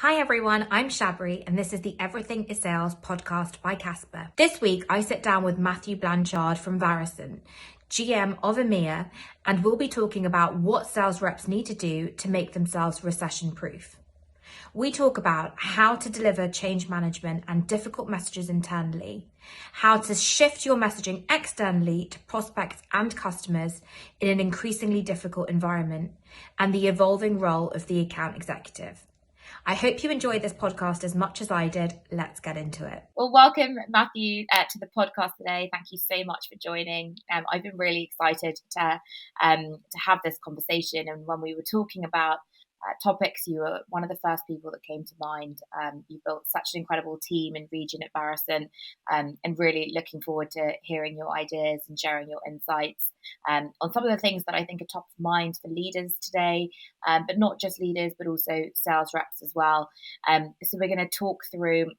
Hi everyone, I'm Shabri and this is the Everything is Sales podcast by Kaspr. This week I sit down with Matthew Blanchard from Varicent, GM of EMEA, and we'll be talking about what sales reps need to do to make themselves recession-proof. We talk about how to deliver change management and difficult messages internally, how to shift your messaging externally to prospects and customers in an increasingly difficult environment, and the evolving role of the account executive. I hope you enjoyed this podcast as much as I did. Let's get into it. Well, welcome, Matthew, to the podcast today. Thank you so much for joining. I've been really excited to have this conversation. And when we were talking about topics, you were one of the first people that came to mind. You built such an incredible team and region at Varicent, and really looking forward to hearing your ideas and sharing your insights on some of the things that I think are top of mind for leaders today, but not just leaders, but also sales reps as well. So we're going to talk through,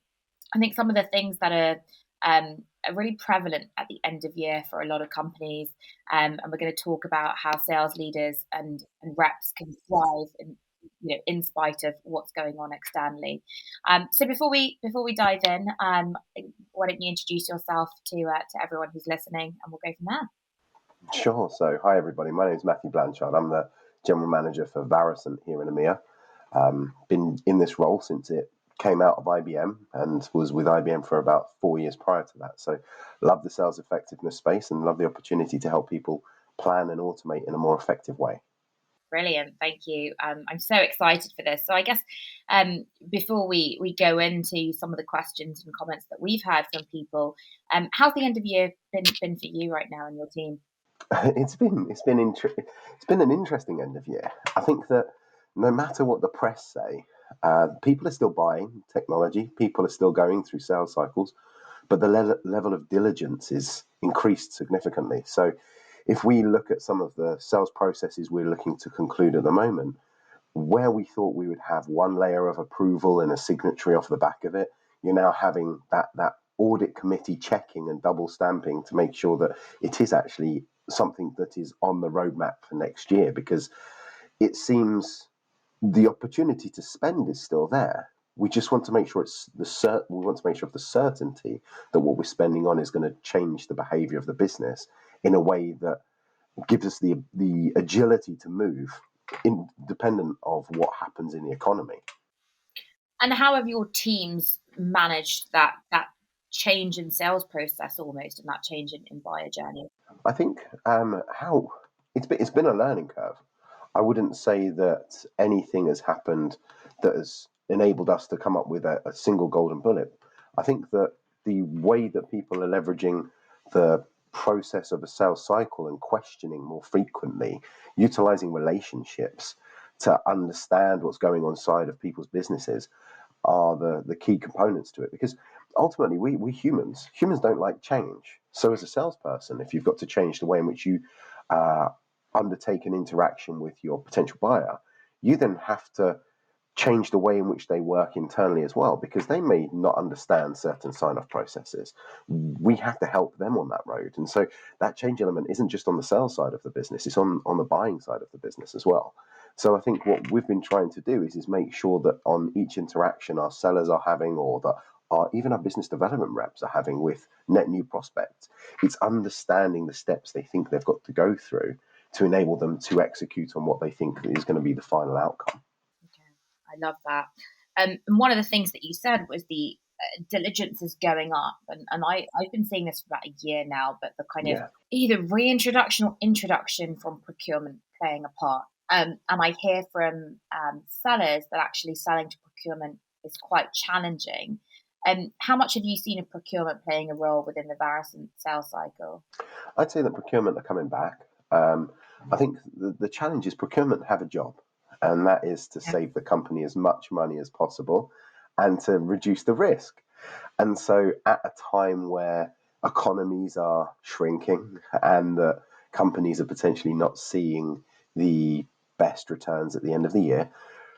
I think, some of the things that are really prevalent at the end of year for a lot of companies, and we're going to talk about how sales leaders and reps can thrive in spite of what's going on externally. So before we dive in, why don't you introduce yourself to everyone who's listening, and we'll go from there. Sure. So, hi everybody. My name is Matthew Blanchard. I'm the general manager for Varicent here in EMEA. Been in this role since it came out of IBM and was with IBM for about 4 years prior to that. So, love the sales effectiveness space and love the opportunity to help people plan and automate in a more effective way. Brilliant. Thank you. I'm so excited for this. So I guess before we go into some of the questions and comments that we've had from people, how's the end of year been for you right now and your team? It's been an interesting end of year. I think that no matter what the press say, people are still buying technology. People are still going through sales cycles, but the level of diligence is increased significantly. So if we look at some of the sales processes we're looking to conclude at the moment, where we thought we would have one layer of approval and a signatory off the back of it, you're now having that audit committee checking and double stamping to make sure that it is actually something that is on the roadmap for next year, because it seems the opportunity to spend is still there. We just want to make sure we want to make sure of the certainty that what we're spending on is going to change the behavior of the business in a way that gives us the agility to move independent of what happens in the economy. And how have your teams managed that change in sales process almost, and that change in buyer journey? I think how it's been a learning curve. I wouldn't say that anything has happened that has enabled us to come up with a single golden bullet. I think that the way that people are leveraging the process of a sales cycle and questioning more frequently, utilizing relationships to understand what's going on inside of people's businesses are the key components to it. Because ultimately, we humans don't like change. So as a salesperson, if you've got to change the way in which you undertake an interaction with your potential buyer, you then have to change the way in which they work internally as well, because they may not understand certain sign-off processes. We have to help them on that road. And so that change element isn't just on the sales side of the business, it's on the buying side of the business as well. So I think what we've been trying to do is make sure that on each interaction our sellers are having, or that even our business development reps are having with net new prospects, it's understanding the steps they think they've got to go through to enable them to execute on what they think is going to be the final outcome. I love that. And one of the things that you said was the diligence is going up. And I've been seeing this for about a year now, but the kind of either reintroduction or introduction from procurement playing a part. And I hear from sellers that actually selling to procurement is quite challenging. How much have you seen of procurement playing a role within the Varicent sales cycle? I'd say that procurement are coming back. I think the challenge is procurement have a job, and that is to save the company as much money as possible and to reduce the risk. And so at a time where economies are shrinking and that companies are potentially not seeing the best returns at the end of the year,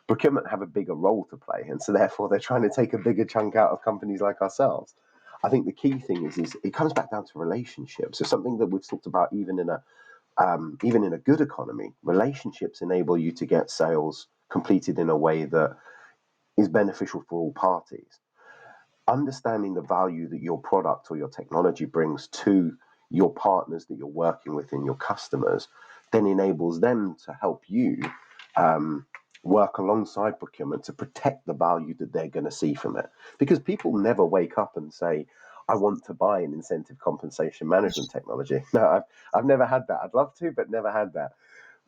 procurement have a bigger role to play. And so therefore they're trying to take a bigger chunk out of companies like ourselves. I think the key thing is it comes back down to relationships. So something that we've talked about even in a good economy, relationships enable you to get sales completed in a way that is beneficial for all parties. Understanding the value that your product or your technology brings to your partners that you're working with and your customers then enables them to help you work alongside procurement to protect the value that they're going to see from it. Because people never wake up and say, I want to buy an incentive compensation management technology. No, I've never had that. I'd love to, but never had that.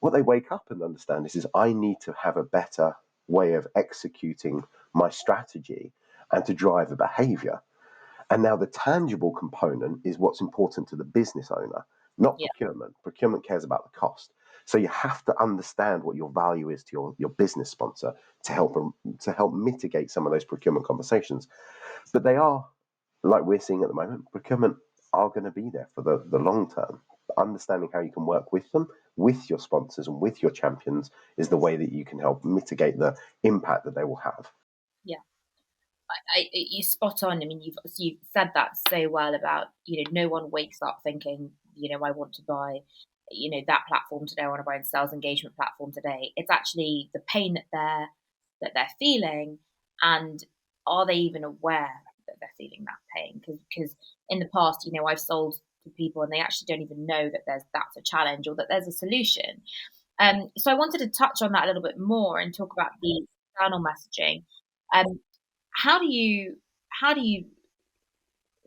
What they wake up and understand is I need to have a better way of executing my strategy and to drive a behavior. And now the tangible component is what's important to the business owner, not procurement. Procurement cares about the cost. So you have to understand what your value is to your business sponsor to help mitigate some of those procurement conversations. But they are, like we're seeing at the moment, procurement are going to be there for the long term. Understanding how you can work with them, with your sponsors and with your champions is the way that you can help mitigate the impact that they will have. Yeah. You spot on. I mean, you've said that so well about, no one wakes up thinking, I want to buy, that platform today, I want to buy a sales engagement platform today. It's actually the pain that they're feeling, and are they even aware that they're feeling that pain? Because in the past, I've sold to people and they actually don't even know that that's a challenge or that there's a solution. So I wanted to touch on that a little bit more and talk about the external messaging. How do you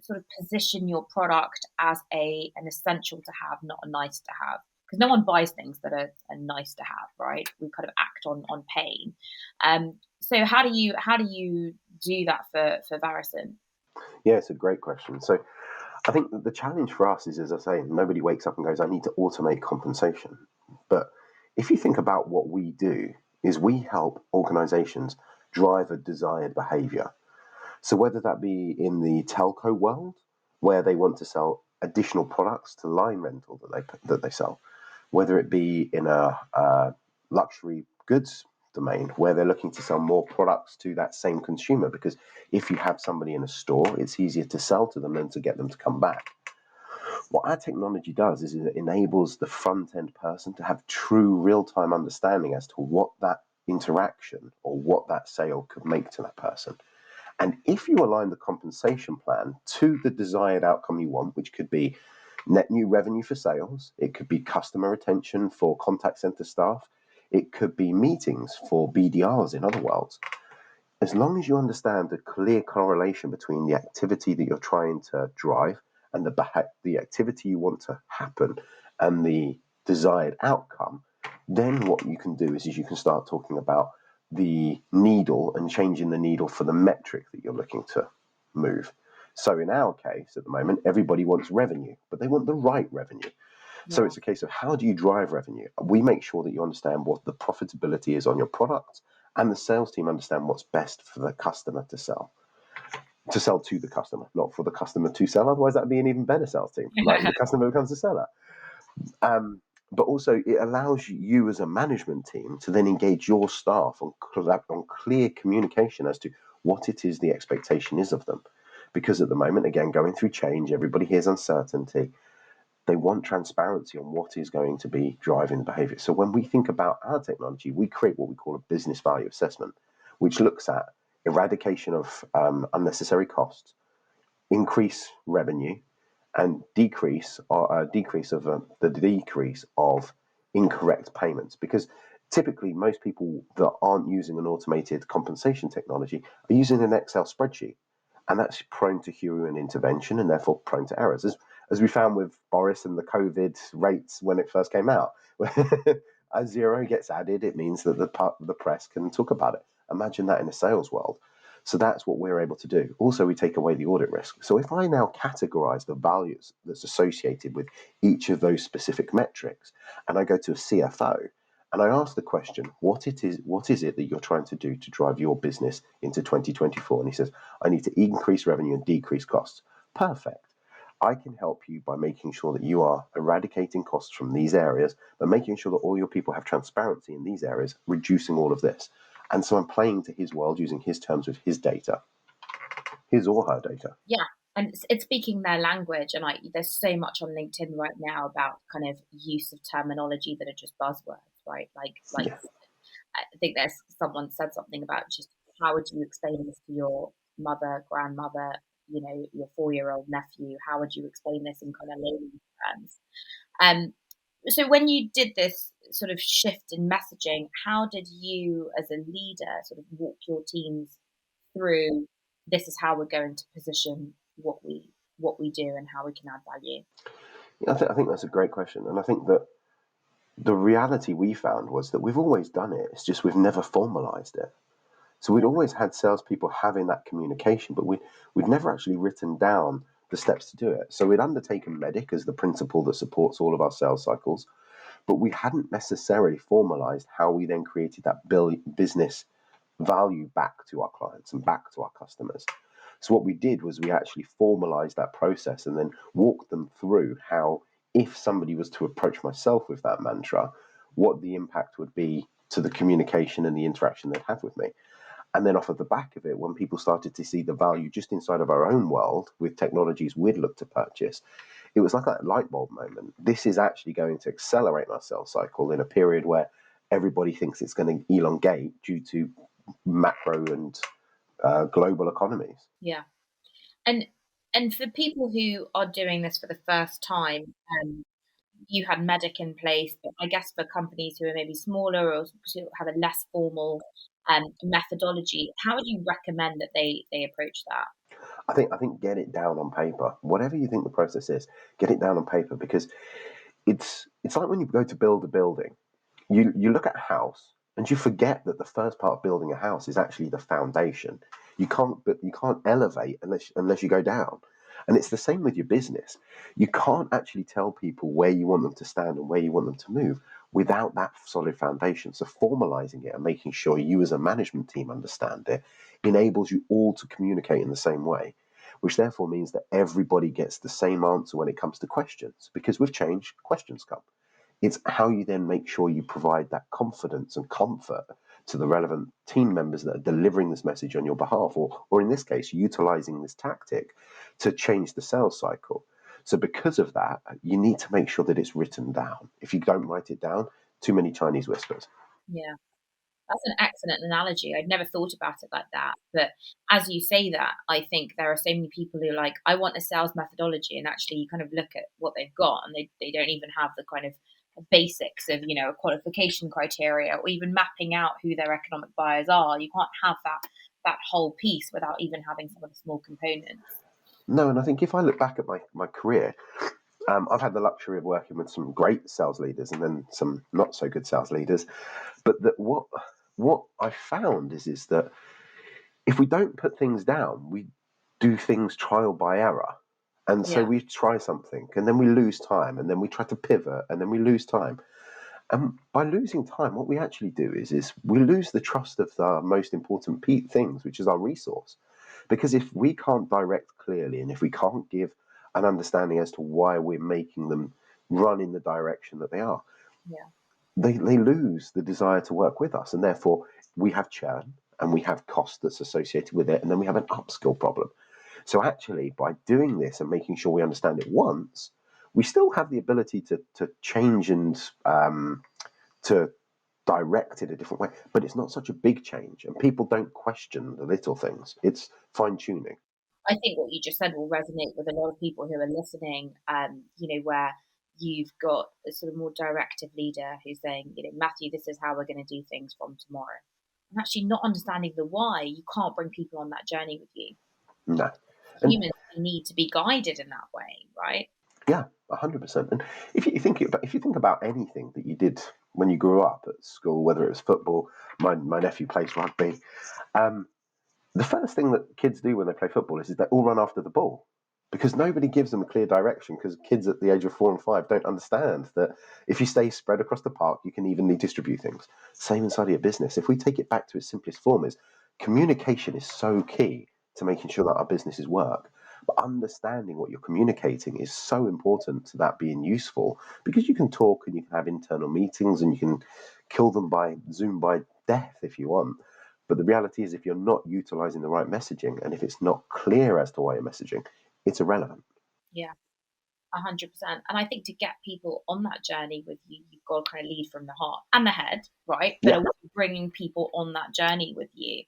sort of position your product as an essential to have, not a nice to have? Because no one buys things that are nice to have, right? We kind of act on pain. So how do you do that for Varicent? Yeah, it's a great question. So I think the challenge for us is, as I say, nobody wakes up and goes, I need to automate compensation. But if you think about what we do, is we help organizations drive a desired behavior. So whether that be in the telco world, where they want to sell additional products to line rental that they sell, whether it be in a luxury goods domain, where they're looking to sell more products to that same consumer, because if you have somebody in a store, it's easier to sell to them than to get them to come back. What our technology does is it enables the front-end person to have true real-time understanding as to what that interaction or what that sale could make to that person. And if you align the compensation plan to the desired outcome you want, which could be net new revenue for sales, it could be customer retention for contact center staff, it could be meetings for BDRs, in other words, as long as you understand the clear correlation between the activity that you're trying to drive and the activity you want to happen and the desired outcome, then what you can do is you can start talking about the needle and changing the needle for the metric that you're looking to move. So in our case, at the moment, everybody wants revenue, but they want the right revenue. Yeah. So it's a case of how do you drive revenue? We make sure that you understand what the profitability is on your product, and the sales team understand what's best for the customer to sell to the customer, not for the customer to sell. Otherwise, that'd be an even better sales team. Like the customer becomes a seller. But also it allows you as a management team to then engage your staff on clear communication as to what it is the expectation is of them. Because at the moment, again, going through change, everybody hears uncertainty. They want transparency on what is going to be driving the behavior. So when we think about our technology, we create what we call a business value assessment, which looks at eradication of unnecessary costs, increase revenue, and decrease of the decrease of incorrect payments. Because typically most people that aren't using an automated compensation technology are using an Excel spreadsheet, and that's prone to human intervention and therefore prone to errors. As we found with Boris and the COVID rates when it first came out, a zero gets added, it means that the press can talk about it. Imagine that in a sales world. So that's what we're able to do. Also, we take away the audit risk. So if I now categorize the values that's associated with each of those specific metrics, and I go to a CFO and I ask the question, what is it that you're trying to do to drive your business into 2024? And he says, I need to increase revenue and decrease costs. Perfect. I can help you by making sure that you are eradicating costs from these areas, but making sure that all your people have transparency in these areas, reducing all of this. And so I'm playing to his world using his terms with his data, his or her data. Yeah, and it's speaking their language. And there's so much on LinkedIn right now about kind of use of terminology that are just buzzwords, right? Like yeah. I think there's someone said something about just how would you explain this to your mother, grandmother, your 4-year-old nephew? How would you explain this in kind of layman terms? So when you did this sort of shift in messaging, how did you as a leader sort of walk your teams through, this is how we're going to position what we do and how we can add value? Yeah, I think that's a great question. And I think that the reality we found was that we've always done it. It's just we've never formalized it. So we'd always had salespeople having that communication, but we'd never actually written down the steps to do it. So we'd undertaken MEDDIC as the principle that supports all of our sales cycles, but we hadn't necessarily formalized how we then created that business value back to our clients and back to our customers. So what we did was we actually formalized that process and then walked them through how, if somebody was to approach myself with that mantra, what the impact would be to the communication and the interaction they'd have with me. And then off of the back of it, when people started to see the value just inside of our own world with technologies we'd look to purchase, it was like that light bulb moment. This is actually going to accelerate our sales cycle in a period where everybody thinks it's going to elongate due to macro and global economies. Yeah. And for people who are doing this for the first time, you had MEDDIC in place, but I guess for companies who are maybe smaller or have a less formal methodology, how would you recommend that they approach that? I think get it down on paper. Whatever you think the process is, get it down on paper, because it's like when you go to build a building. You look at a house and you forget that the first part of building a house is actually the foundation. You can't elevate unless you go down. And it's the same with your business. You can't actually tell people where you want them to stand and where you want them to move without that solid foundation. So formalizing it and making sure you as a management team understand it enables you all to communicate in the same way, which therefore means that everybody gets the same answer when it comes to questions, because with change, questions come. It's how you then make sure you provide that confidence and comfort to the relevant team members that are delivering this message on your behalf, or in this case, utilizing this tactic to change the sales cycle. So because of that, you need to make sure that it's written down. If you don't write it down, too many Chinese whispers. Yeah. That's an excellent analogy. I'd never thought about it like that. But as you say that, I think there are so many people who are like, I want a sales methodology. And actually, you kind of look at what they've got and they don't even have the kind of basics of, a qualification criteria or even mapping out who their economic buyers are. You can't have that whole piece without even having some of the small components. No, and I think if I look back at my career, I've had the luxury of working with some great sales leaders and then some not so good sales leaders. But that what I found is that if we don't put things down, we do things trial by error. And so we try something and then we lose time and then we try to pivot and then we lose time. And by losing time, what we actually do is we lose the trust of the most important things, which is our resource. Because if we can't direct clearly and if we can't give an understanding as to why we're making them run in the direction that they are, they lose the desire to work with us. And therefore, we have churn and we have cost that's associated with it. And then we have an upskill problem. So actually, by doing this and making sure we understand it once, we still have the ability to change and to direct it a different way. But it's not such a big change. And people don't question the little things. It's fine-tuning. I think what you just said will resonate with a lot of people who are listening, where you've got a sort of more directive leader who's saying, Matthew, this is how we're going to do things from tomorrow. And actually not understanding the why, you can't bring people on that journey with you. No. Humans need to be guided in that way, right? Yeah, 100%. And if you think about anything that you did when you grew up at school, whether it was football, my nephew plays rugby, the first thing that kids do when they play football is they all run after the ball, because nobody gives them a clear direction, because kids at the age of 4 and 5 don't understand that if you stay spread across the park, you can evenly distribute things. Same inside of your business. If we take it back to its simplest form, is communication is so key to making sure that our businesses work. But understanding what you're communicating is so important to that being useful, because you can talk and you can have internal meetings and you can kill them by Zoom by death if you want. But the reality is, if you're not utilizing the right messaging and if it's not clear as to why you're messaging, it's irrelevant. Yeah, 100%. And I think to get people on that journey with you, you've got to kind of lead from the heart and the head, right? But bringing people on that journey with you,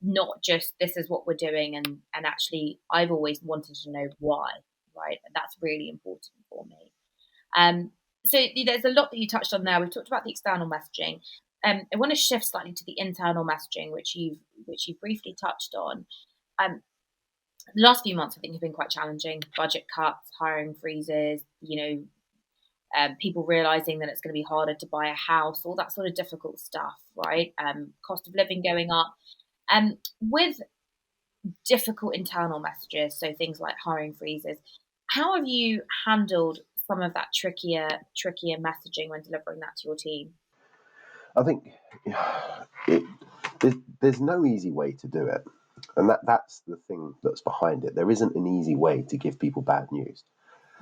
not just this is what we're doing, and actually I've always wanted to know why, right? And that's really important for me. So there's a lot that you touched on there. We've talked about the external messaging. I want to shift slightly to the internal messaging, which you've briefly touched on. The last few months, I think, have been quite challenging. Budget cuts, hiring freezes, people realizing that it's going to be harder to buy a house, all that sort of difficult stuff, right? Cost of living going up. With difficult internal messages, so things like hiring freezes, how have you handled some of that trickier messaging when delivering that to your team? I think there's no easy way to do it. And that's the thing that's behind it. There isn't an easy way to give people bad news.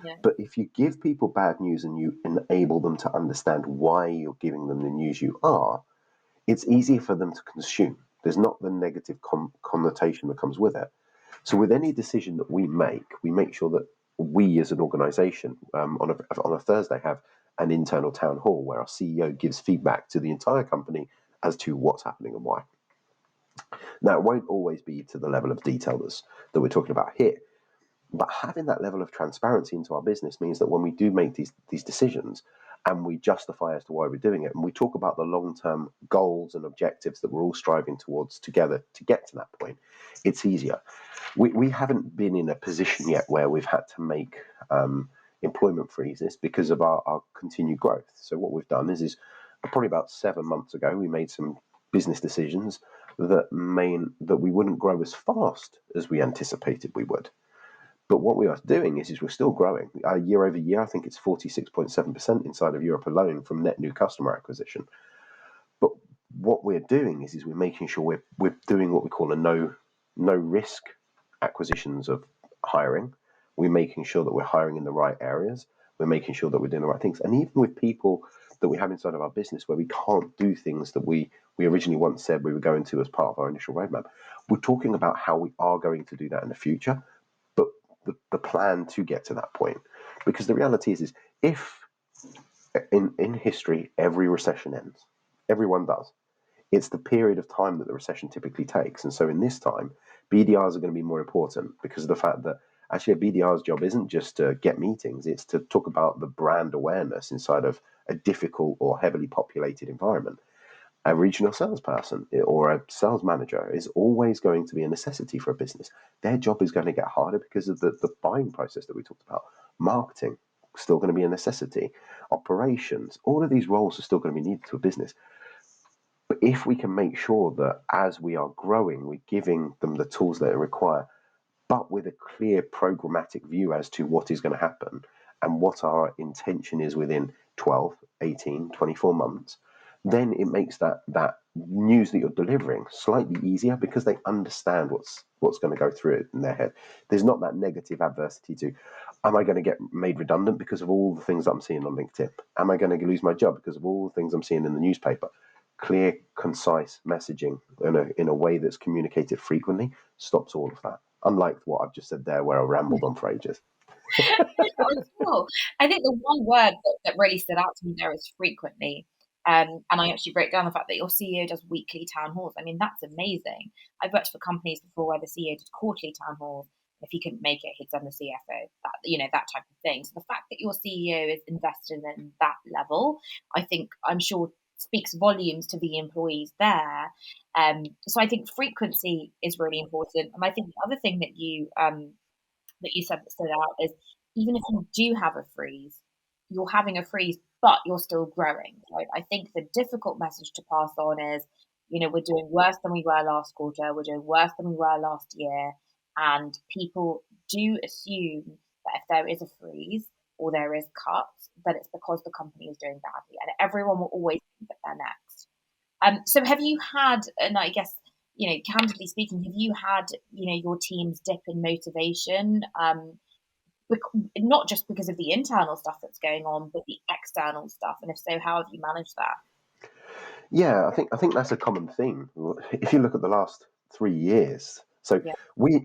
Yeah. But if you give people bad news and you enable them to understand why you're giving them the news you are, it's easier for them to consume. There's not the negative connotation that comes with it. So with any decision that we make sure that we as an organization on a Thursday have an internal town hall where our CEO gives feedback to the entire company as to what's happening and why. Now, it won't always be to the level of detail that we're talking about here, but having that level of transparency into our business means that when we do make these decisions and we justify as to why we're doing it, and we talk about the long-term goals and objectives that we're all striving towards together to get to that point, it's easier. We haven't been in a position yet where we've had to make employment freezes because of our continued growth. So what we've done is probably about 7 months ago, we made some business decisions that we wouldn't grow as fast as we anticipated we would. But what we are doing is we're still growing. Year over year, I think it's 46.7% inside of Europe alone from net new customer acquisition. But what we're doing is we're making sure we're doing what we call a no risk acquisitions of hiring. We're making sure that we're hiring in the right areas. We're making sure that we're doing the right things. And even with people that we have inside of our business where we can't do things that we originally once said we were going to as part of our initial roadmap, we're talking about how we are going to do that in the future, but the plan to get to that point. Because the reality is if in history every recession ends, everyone does, it's the period of time that the recession typically takes. And so in this time, BDRs are going to be more important because of the fact that actually a BDR's job isn't just to get meetings, it's to talk about the brand awareness inside of a difficult or heavily populated environment. A regional salesperson or a sales manager is always going to be a necessity for a business. Their job is going to get harder because of the buying process that we talked about. Marketing, still going to be a necessity. Operations, all of these roles are still going to be needed to a business. But if we can make sure that as we are growing, we're giving them the tools that they require, but with a clear programmatic view as to what is going to happen and what our intention is within 12, 18, 24 months, then it makes that news that you're delivering slightly easier because they understand what's going to go through it in their head. There's not that negative adversity to, am I going to get made redundant because of all the things I'm seeing on LinkedIn? Am I going to lose my job because of all the things I'm seeing in the newspaper? Clear, concise messaging in a way that's communicated frequently stops all of that. Unlike what I've just said there, where I rambled on for ages. Cool. I think the one word that really stood out to me there is frequently. And I actually break down the fact that your CEO does weekly town halls. I mean, that's amazing. I've worked for companies before where the CEO did quarterly town halls. If he couldn't make it, he'd send the CFO, that type of thing. So the fact that your CEO is invested in that level, I'm sure speaks volumes to the employees there. So I think frequency is really important. And I think the other thing that you said that stood out is even if you do have a freeze, you're having a freeze, but you're still growing. Right? I think the difficult message to pass on is, we're doing worse than we were last quarter. We're doing worse than we were last year. And people do assume that if there is a freeze or there is cuts, that it's because the company is doing badly. And everyone will always think that they're next. So have you had, and I guess, candidly speaking, have you had, your team's dip in motivation, not just because of the internal stuff that's going on, but the external stuff? And if so, how have you managed that? Yeah, I think that's a common theme. If you look at the last 3 years, so Yeah. we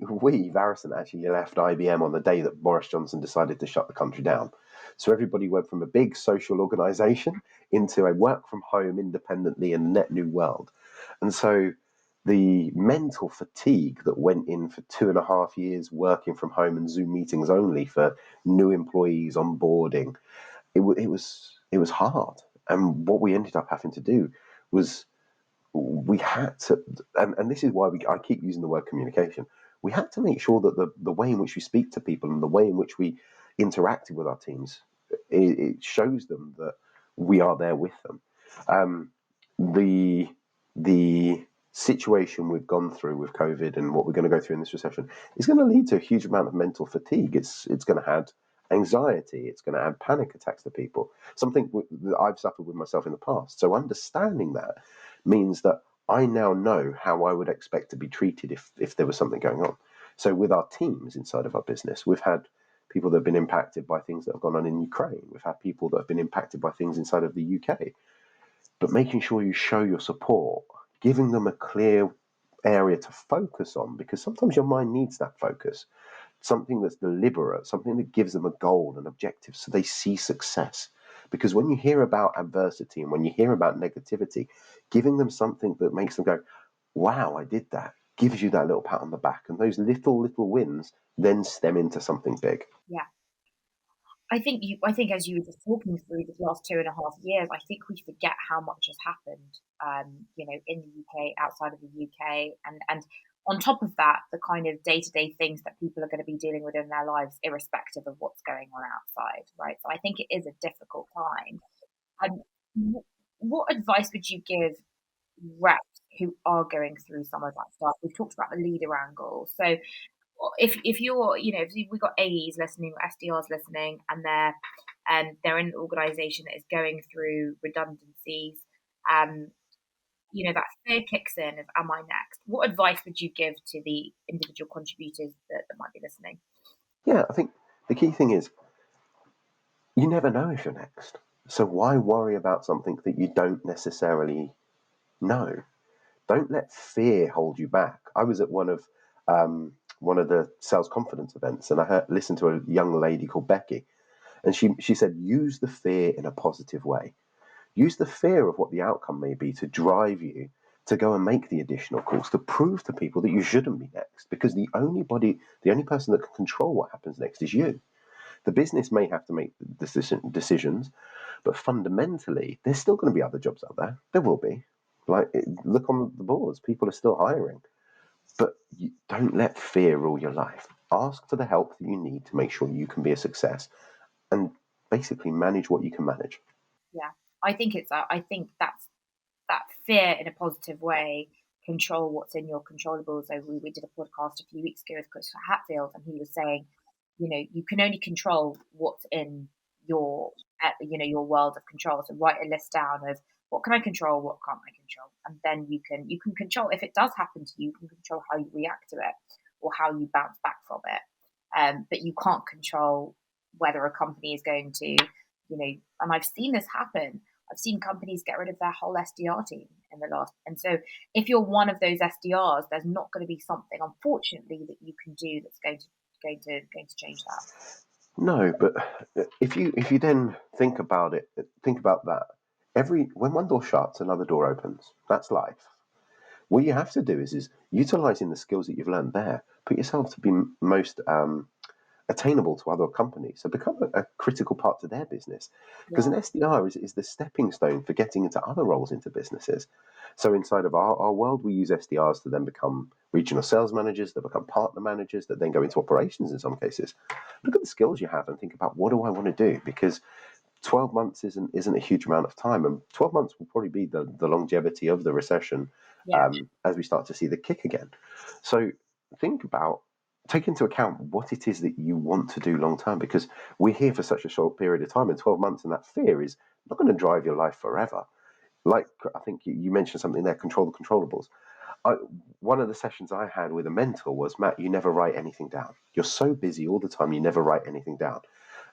Varicent actually left IBM on the day that Boris Johnson decided to shut the country down. So everybody went from a big social organization into a work from home independently in a net new world. And so the mental fatigue that went in for 2.5 years working from home and Zoom meetings only for new employees onboarding, it was hard. And what we ended up having to do was we had to, and this is why I keep using the word communication. We had to make sure that the way in which we speak to people and the way in which we interacted with our teams, it shows them that we are there with them. The the situation we've gone through with COVID and what we're going to go through in this recession is going to lead to a huge amount of mental fatigue. It's going to add anxiety. It's going to add panic attacks to people. Something that I've suffered with myself in the past. So understanding that means that I now know how I would expect to be treated if there was something going on. So with our teams inside of our business, we've had people that have been impacted by things that have gone on in Ukraine. We've had people that have been impacted by things inside of the UK. But making sure you show your support, giving them a clear area to focus on, because sometimes your mind needs that focus, something that's deliberate, something that gives them a goal, an objective, so they see success. Because when you hear about adversity and when you hear about negativity, giving them something that makes them go, wow, I did that, gives you that little pat on the back. And those little wins then stem into something big. Yeah. I think as you were just talking through the last 2.5 years, I think we forget how much has happened, in the UK, outside of the UK, and on top of that, the kind of day-to-day things that people are going to be dealing with in their lives, irrespective of what's going on outside, right? So I think it is a difficult time. What advice would you give reps who are going through some of that stuff? We've talked about the leader angle. So if you're, if we've got AEs listening or SDRs listening, and they're in an organization that is going through redundancies, that fear kicks in of, am I next? What advice would you give to the individual contributors that might be listening? Yeah, I think the key thing is you never know if you're next. So why worry about something that you don't necessarily know? Don't let fear hold you back. I was at one of the sales confidence events, and I listened to a young lady called Becky, and she said, use the fear in a positive way. Use the fear of what the outcome may be to drive you to go and make the additional calls, to prove to people that you shouldn't be next, because the only person that can control what happens next is you. The business may have to make decisions, but fundamentally, there's still going to be other jobs out there. There will be. Look on the boards, people are still hiring. But you don't let fear rule your life. Ask for the help that you need to make sure you can be a success, and basically manage what you can manage. Yeah, I think that's that fear in a positive way. Control what's in your controllables. So we did a podcast a few weeks ago with Chris Hatfield, and he was saying, you can only control what's in your world of control. So write a list down of what can I control, what can't I control, and then you can control, if it does happen to you, you can control how you react to it or how you bounce back from it. But you can't control whether a company is going to, and I've seen this happen. I've seen companies get rid of their whole SDR team in the last, and so if you're one of those SDRs, there's not going to be something, unfortunately, that you can do that's going to change that. No, but if you then think about that. When one door shuts, another door opens. That's life. What you have to do is utilizing the skills that you've learned there, put yourself to be most attainable to other companies. So become a critical part to their business. Because an SDR is the stepping stone for getting into other roles into businesses. So inside of our world, we use SDRs to then become regional sales managers, that become partner managers, that then go into operations in some cases. Look at the skills you have and think about, what do I want to do? Because 12 months isn't a huge amount of time, and 12 months will probably be the longevity of the recession as we start to see the kick again. So take into account what it is that you want to do long term, because we're here for such a short period of time, and 12 months, and that fear is not going to drive your life forever. Like, I think you mentioned something there, control the controllables. One of the sessions I had with a mentor was, Matt, you never write anything down. You're so busy all the time, you never write anything down.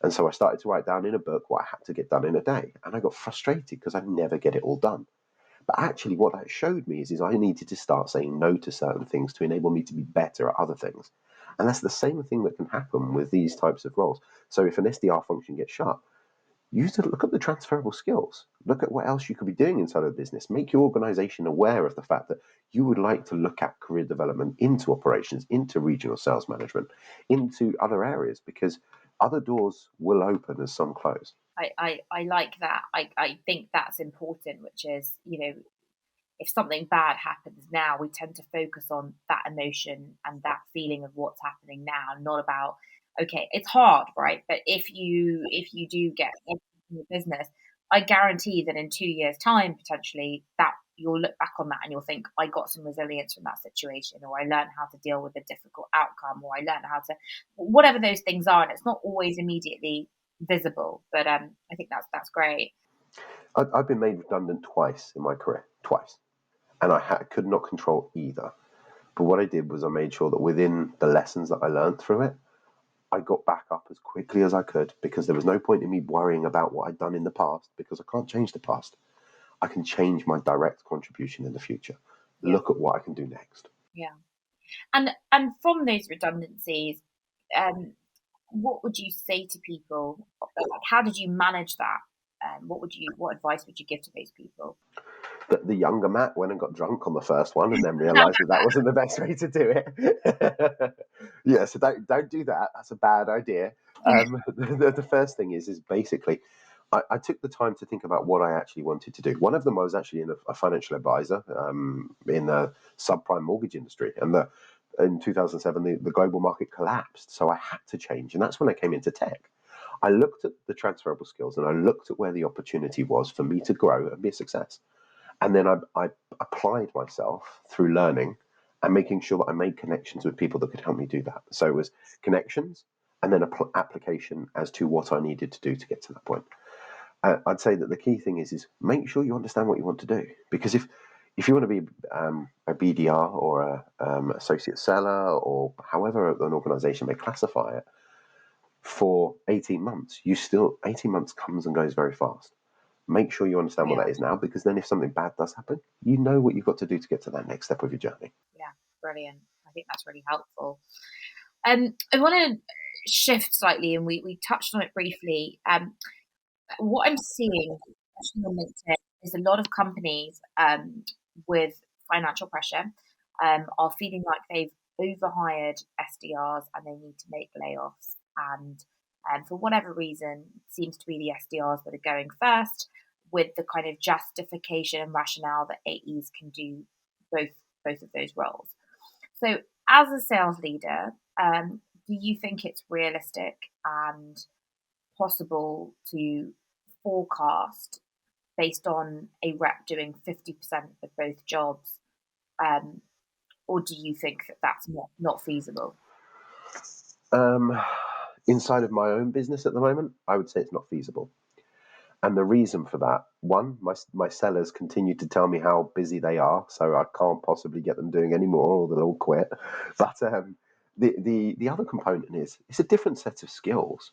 And so I started to write down in a book what I had to get done in a day. And I got frustrated because I never get it all done. But actually what that showed me is I needed to start saying no to certain things to enable me to be better at other things. And that's the same thing that can happen with these types of roles. So if an SDR function gets shut, use to look at the transferable skills. Look at what else you could be doing inside of the business. Make your organization aware of the fact that you would like to look at career development into operations, into regional sales management, into other areas, because other doors will open as some close. I like that. I think that's important, which is, if something bad happens now, we tend to focus on that emotion and that feeling of what's happening now, not about, okay, it's hard, right? But if you do get in the business, I guarantee that in 2 years' time, potentially, that you'll look back on that and you'll think, I got some resilience from that situation, or I learned how to deal with a difficult outcome, or I learned how to, whatever those things are. And it's not always immediately visible, but I think that's great. I've been made redundant twice in my career, twice. And I could not control either. But what I did was I made sure that within the lessons that I learned through it, I got back up as quickly as I could, because there was no point in me worrying about what I'd done in the past, because I can't change the past. I can change my direct contribution in the future. Yeah. Look at what I can do next. Yeah. And from those redundancies, what would you say to people? Like, how did you manage that? What advice would you give to those people? The younger Matt went and got drunk on the first one and then realised that wasn't the best way to do it. Yeah, so don't do that. That's a bad idea. The first thing is basically, I took the time to think about what I actually wanted to do. One of them, I was actually a financial advisor in the subprime mortgage industry, and in 2007 the global market collapsed, so I had to change, and that's when I came into tech. I looked at the transferable skills and I looked at where the opportunity was for me to grow and be a success. And then I applied myself through learning and making sure that I made connections with people that could help me do that. So it was connections and then application as to what I needed to do to get to that point. I'd say that the key thing is make sure you understand what you want to do. Because if you want to be a BDR or a associate seller, or however an organization may classify it, for 18 months, 18 months comes and goes very fast. Make sure you understand what that is now, because then if something bad does happen, you know what you've got to do to get to that next step of your journey. Yeah, brilliant. I think that's really helpful. I want to shift slightly, and we touched on it briefly. What I'm seeing, especially on LinkedIn, is a lot of companies with financial pressure are feeling like they've overhired SDRs and they need to make layoffs. And for whatever reason, it seems to be the SDRs that are going first, with the kind of justification and rationale that AEs can do both of those roles. So as a sales leader, do you think it's realistic and possible to forecast based on a rep doing 50% of both jobs? Or do you think that that's not feasible? Inside of my own business at the moment, I would say it's not feasible. And the reason for that, one, my sellers continue to tell me how busy they are, so I can't possibly get them doing any more, or they'll all quit. But the other component is it's a different set of skills.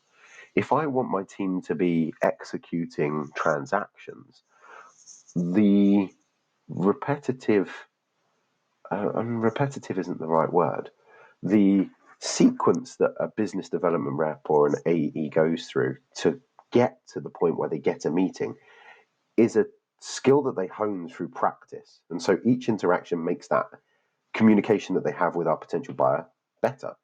If I want my team to be executing transactions, the repetitive isn't the right word. The sequence that a business development rep or an AE goes through to get to the point where they get a meeting is a skill that they hone through practice. And so each interaction makes that communication that they have with our potential buyer better.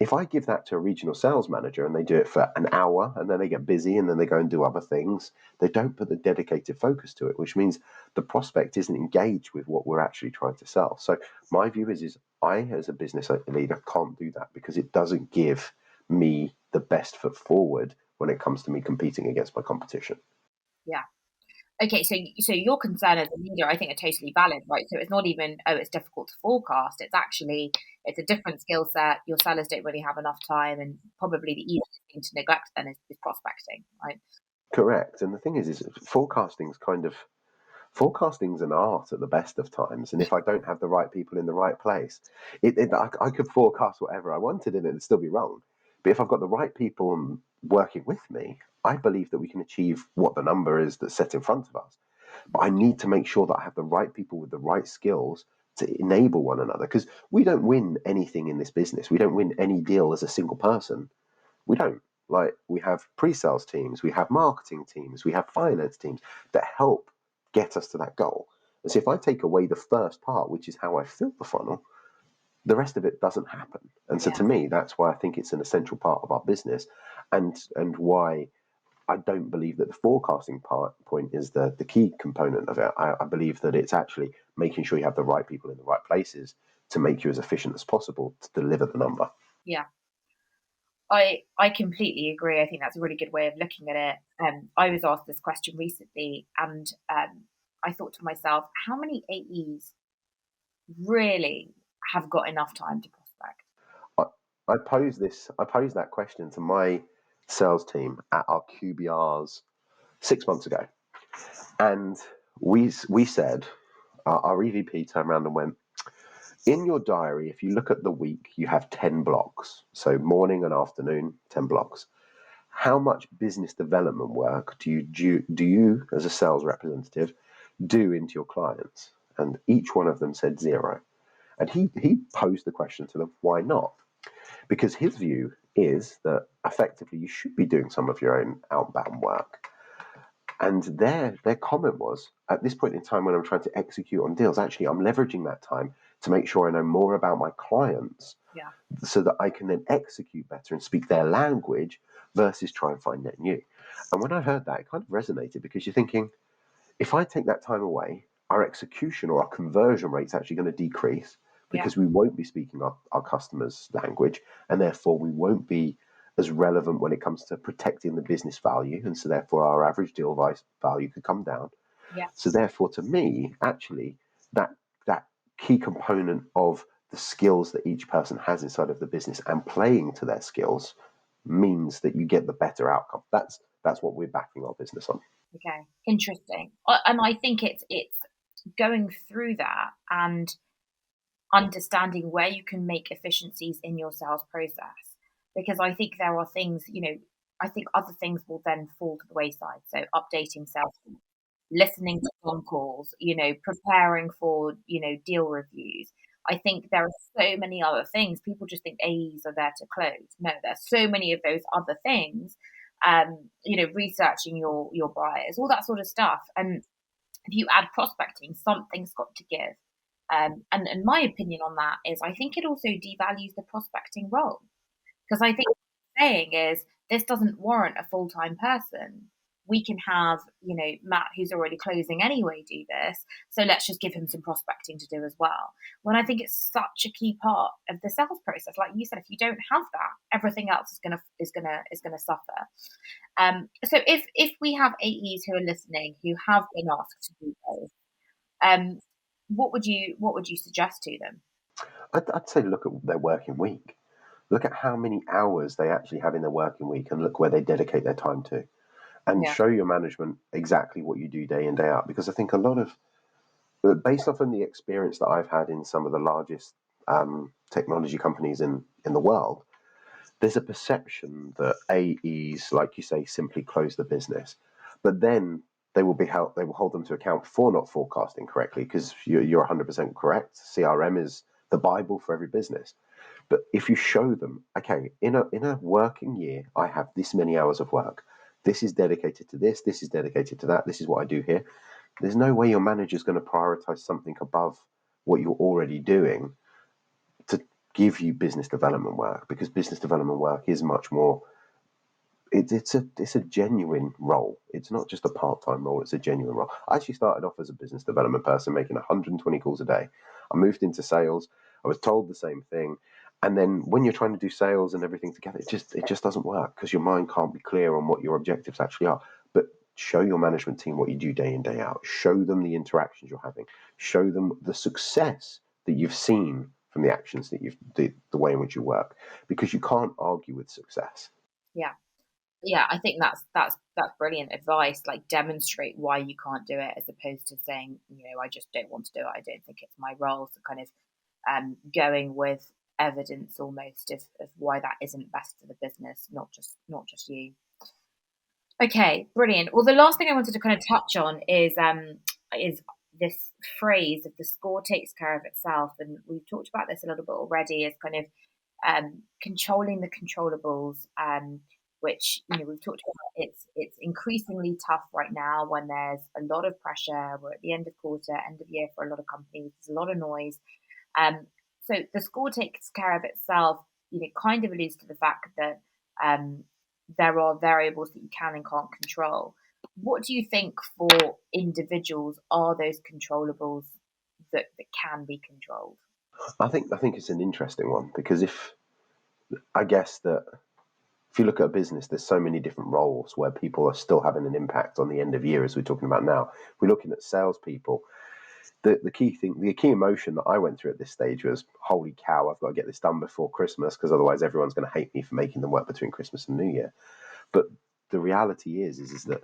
If I give that to a regional sales manager and they do it for an hour and then they get busy and then they go and do other things, they don't put the dedicated focus to it, which means the prospect isn't engaged with what we're actually trying to sell. So my view is I, as a business leader, can't do that because it doesn't give me the best foot forward when it comes to me competing against my competition. Yeah. Okay, so your concern as a leader, I think, are totally valid, right? So it's not even, it's difficult to forecast. It's a different skill set. Your sellers don't really have enough time, and probably the easiest thing to neglect then is prospecting, right? Correct. And the thing is forecasting's an art at the best of times. And if I don't have the right people in the right place, I could forecast whatever I wanted and it'd still be wrong. But if I've got the right people working with me, I believe that we can achieve what the number is that's set in front of us. But I need to make sure that I have the right people with the right skills to enable one another, because we don't win anything in this business. We don't win any deal as a single person. We don't. Like, we have pre-sales teams, we have marketing teams, we have finance teams that help get us to that goal. And so if I take away the first part, which is how I fill the funnel, the rest of it doesn't happen. And so to me, that's why I think it's an essential part of our business, and why I don't believe that the forecasting point is the key component of it. I believe that it's actually making sure you have the right people in the right places to make you as efficient as possible to deliver the number. Yeah. I completely agree. I think that's a really good way of looking at it. I was asked this question recently, and I thought to myself, how many AEs really have got enough time to prospect? I posed that question to my sales team at our QBRs 6 months ago, and we said, our EVP turned around and went, in your diary, if you look at the week, you have 10 blocks. So morning and afternoon, 10 blocks. How much business development work do you as a sales representative do into your clients? And each one of them said 0. And he posed the question to them, why not? Because his view is that effectively you should be doing some of your own outbound work. And their comment was, at this point in time when I'm trying to execute on deals, actually I'm leveraging that time to make sure I know more about my clients, so that I can then execute better and speak their language versus try and find net new. And when I heard that, it kind of resonated, because you're thinking, if I take that time away, our execution or our conversion rate's actually going to decrease, because we won't be speaking our customers' language, and therefore we won't be as relevant when it comes to protecting the business value, and so therefore our average deal value could come down. So therefore, to me, actually, that key component of the skills that each person has inside of the business and playing to their skills means that you get the better outcome. That's what we're backing our business on. Okay, interesting. And I think it's going through that and understanding where you can make efficiencies in your sales process, because I think there are things, I think other things will then fall to the wayside. So updating sales, listening to phone calls, preparing for, deal reviews. I think there are so many other things. People just think AEs are there to close. No, there's so many of those other things. Researching your buyers, all that sort of stuff. And if you add prospecting, something's got to give. And my opinion on that is, I think it also devalues the prospecting role, because I think what you're saying is, this doesn't warrant a full-time person. We can have, Matt, who's already closing anyway, do this. So let's just give him some prospecting to do as well. When I think it's such a key part of the sales process. Like you said, if you don't have that, everything else is gonna suffer. So if we have AEs who are listening, who have been asked to do both, what would you suggest to them? I'd say look at their working week. Look at how many hours they actually have in their working week, and look where they dedicate their time to. And show your management exactly what you do day in, day out. Because I think a lot of, based off on the experience that I've had in some of the largest technology companies in the world, there's a perception that AEs, like you say, simply close the business. But then they will hold them to account for not forecasting correctly, because you're 100% correct. CRM is the Bible for every business. But if you show them, okay, in a working year, I have this many hours of work. This is dedicated to this. This is dedicated to that. This is what I do here. There's no way your manager is going to prioritize something above what you're already doing to give you business development work, because business development work is much more. It's a genuine role. It's not just a part-time role. It's a genuine role. I actually started off as a business development person, making 120 calls a day. I moved into sales. I was told the same thing. And then when you're trying to do sales and everything together, it just doesn't work, because your mind can't be clear on what your objectives actually are. But show your management team what you do day in, day out. Show them the interactions you're having. Show them the success that you've seen from the actions that the way in which you work, because you can't argue with success. Yeah, I think that's brilliant advice. Like, demonstrate why you can't do it, as opposed to saying, I just don't want to do it. I don't think it's my role. So kind of going with evidence almost of why that isn't best for the business, not just you. Okay, brilliant. Well, the last thing I wanted to kind of touch on is this phrase of the score takes care of itself, and we've talked about this a little bit already, as kind of controlling the controllables, which we've talked about. It's increasingly tough right now when there's a lot of pressure. We're at the end of quarter, end of year for a lot of companies. There's a lot of noise. So the score takes care of itself. Kind of alludes to the fact that there are variables that you can and can't control. What do you think for individuals are those controllables that can be controlled? I think it's an interesting one, because I guess that if you look at a business, there's so many different roles where people are still having an impact on the end of year, as we're talking about now. If we're looking at salespeople, the key thing, the key emotion that I went through at this stage was, holy cow, I've got to get this done before Christmas, because otherwise everyone's going to hate me for making them work between Christmas and New Year. But the reality is that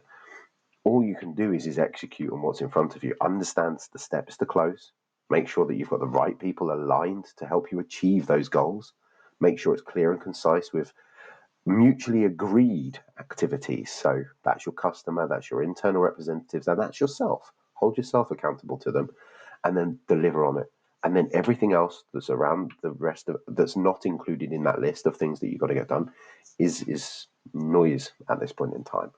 all you can do is execute on what's in front of you, understand the steps to close, make sure that you've got the right people aligned to help you achieve those goals, make sure it's clear and concise with mutually agreed activities. So that's your customer, that's your internal representatives, and that's yourself. Hold yourself accountable to them, and then deliver on it. And then everything else that's around the rest of that's not included in that list of things that you've got to get done is noise at this point in time.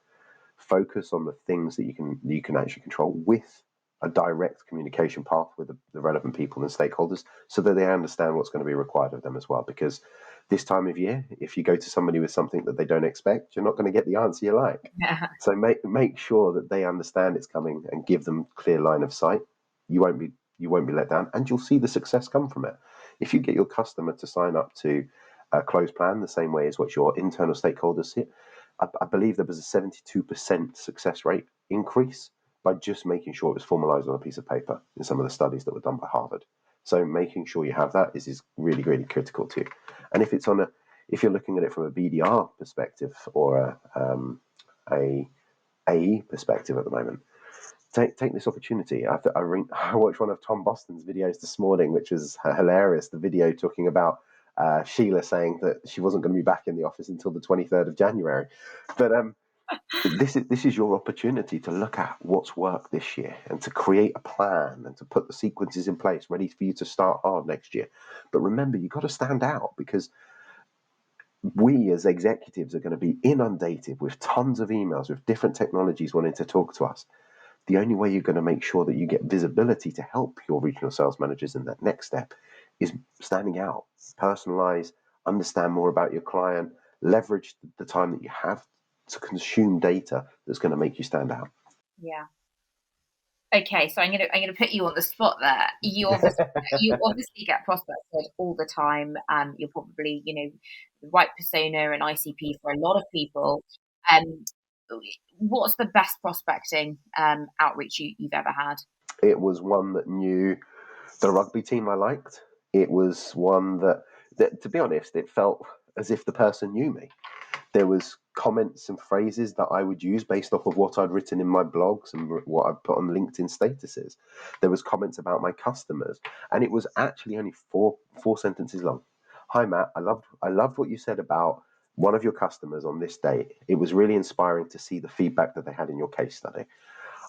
Focus on the things that you can actually control, with a direct communication path with the relevant people and stakeholders, so that they understand what's going to be required of them as well. Because this time of year, if you go to somebody with something that they don't expect, you're not going to get the answer you like. Yeah. So make sure that they understand it's coming and give them clear line of sight. You won't be let down, and you'll see the success come from it. If you get your customer to sign up to a closed plan the same way as what your internal stakeholders hit, I believe there was a 72% success rate increase by just making sure it was formalized on a piece of paper in some of the studies that were done by Harvard. So making sure you have that is really, really critical too. And if you're looking at it from a BDR perspective or a AE perspective at the moment, take this opportunity. I watched one of Tom Boston's videos this morning, which was hilarious. The video talking about Sheila saying that she wasn't going to be back in the office until the 23rd of January. But this is your opportunity to look at what's worked this year and to create a plan and to put the sequences in place ready for you to start hard next year. But remember, you've got to stand out, because we as executives are going to be inundated with tons of emails with different technologies wanting to talk to us. The only way you're going to make sure that you get visibility to help your regional sales managers in that next step is standing out, personalize, understand more about your client, leverage the time that you have to consume data that's going to make you stand out. Yeah. Okay, so I'm gonna put you on the spot there. You obviously get prospected all the time. You're probably the right persona and ICP for a lot of people. What's the best prospecting outreach you've ever had? It was one that knew the rugby team I liked. It was one that, to be honest, it felt as if the person knew me. There was comments and phrases that I would use based off of what I'd written in my blogs and what I'd put on LinkedIn statuses. There was comments about my customers, and it was actually only four sentences long. Hi, Matt. I loved what you said about one of your customers on this date. It was really inspiring to see the feedback that they had in your case study.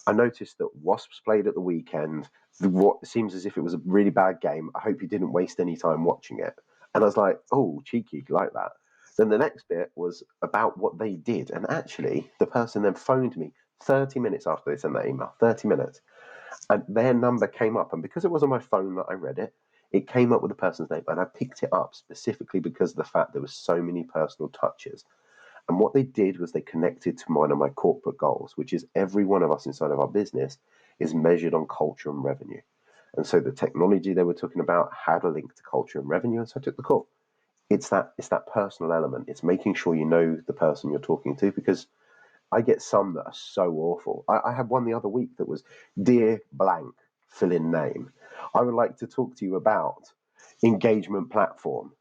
I noticed that Wasps played at the weekend. What seems as if it was a really bad game. I hope you didn't waste any time watching it. And I was like, oh, cheeky, like that. Then the next bit was about what they did. And actually, the person then phoned me 30 minutes after they sent that email, 30 minutes. And their number came up. And because it was on my phone that I read it, it came up with the person's name. And I picked it up specifically because of the fact there were so many personal touches. And what they did was they connected to one of my corporate goals, which is every one of us inside of our business is measured on culture and revenue. And so the technology they were talking about had a link to culture and revenue. And so I took the call. It's that personal element. It's making sure you know the person you're talking to, because I get some that are so awful. I had one the other week that was, dear blank, fill in name. I would like to talk to you about engagement platform.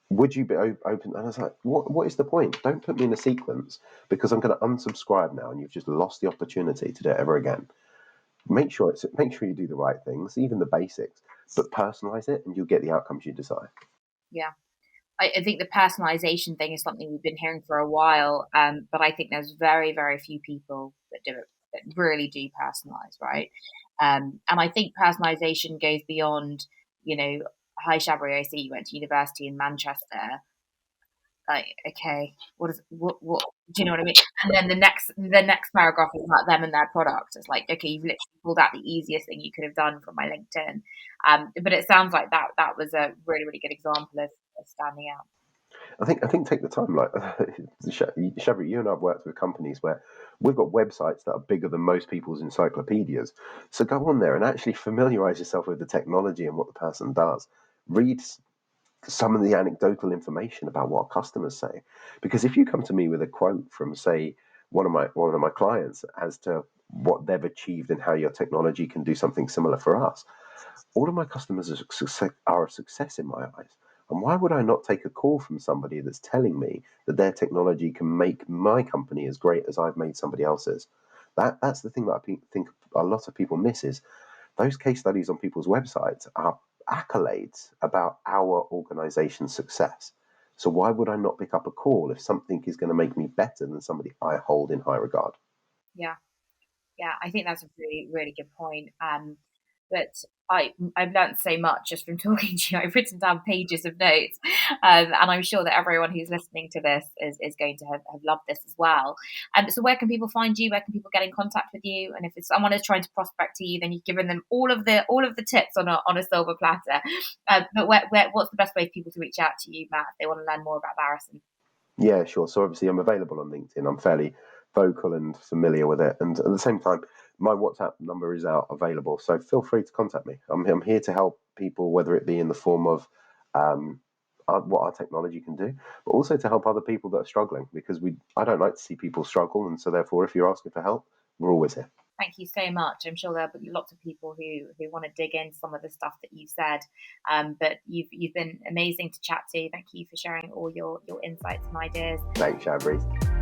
Would you be open? And I was like, what is the point? Don't put me in a sequence, because I'm going to unsubscribe now and you've just lost the opportunity to do it ever again. Make sure you do the right things, even the basics, but personalize it and you'll get the outcomes you desire. Yeah. I think the personalization thing is something we've been hearing for a while, but I think there's very, very few people that do it, that really do personalize, right? And I think personalization goes beyond, hi Shabri, I see you went to university in Manchester. Like, okay, what do you know what I mean? And then the next paragraph is about them and their product. It's like, okay, you've literally pulled out the easiest thing you could have done from my LinkedIn. But it sounds like that was a really, really good example of standing out. I think take the time. Like Shabri, you and I've worked with companies where we've got websites that are bigger than most people's encyclopedias. So go on there and actually familiarize yourself with the technology and what the person does. Read some of the anecdotal information about what customers say, because if you come to me with a quote from, say, one of my clients as to what they've achieved and how your technology can do something similar for us, all of my customers are a success in my eyes. And why would I not take a call from somebody that's telling me that their technology can make my company as great as I've made somebody else's? That's the thing that I think a lot of people miss, is those case studies on people's websites are accolades about our organization's success. So why would I not pick up a call if something is going to make me better than somebody I hold in high regard? Yeah, I think that's a really, really good point. But I've learned so much just from talking to you. I've written down pages of notes, and I'm sure that everyone who's listening to this is going to have loved this as well. So where can people find you? Where can people get in contact with you? And if someone is trying to prospect to you, then you've given them all of the tips on a silver platter. But what's the best way for people to reach out to you, Matt, if they want to learn more about Varicent? Yeah, sure. So obviously I'm available on LinkedIn. I'm fairly vocal and familiar with it. And at the same time, my WhatsApp number is out available. So feel free to contact me. I'm here to help people, whether it be in the form of what our technology can do, but also to help other people that are struggling, because I don't like to see people struggle. And so therefore, if you're asking for help, we're always here. Thank you so much. I'm sure there'll be lots of people who want to dig into some of the stuff that you've said. But you've been amazing to chat to. Thank you for sharing all your insights and ideas. Thanks, Shabri.